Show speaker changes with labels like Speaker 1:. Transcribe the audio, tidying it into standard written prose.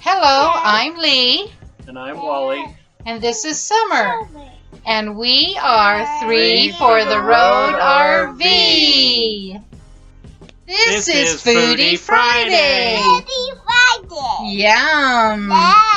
Speaker 1: Hello, I'm Lee.
Speaker 2: And I'm Wally.
Speaker 1: And this is Summer. And we are Three for the Road RV. This is Foodie Friday.
Speaker 3: Foodie Friday.
Speaker 1: Yum.
Speaker 3: Yeah.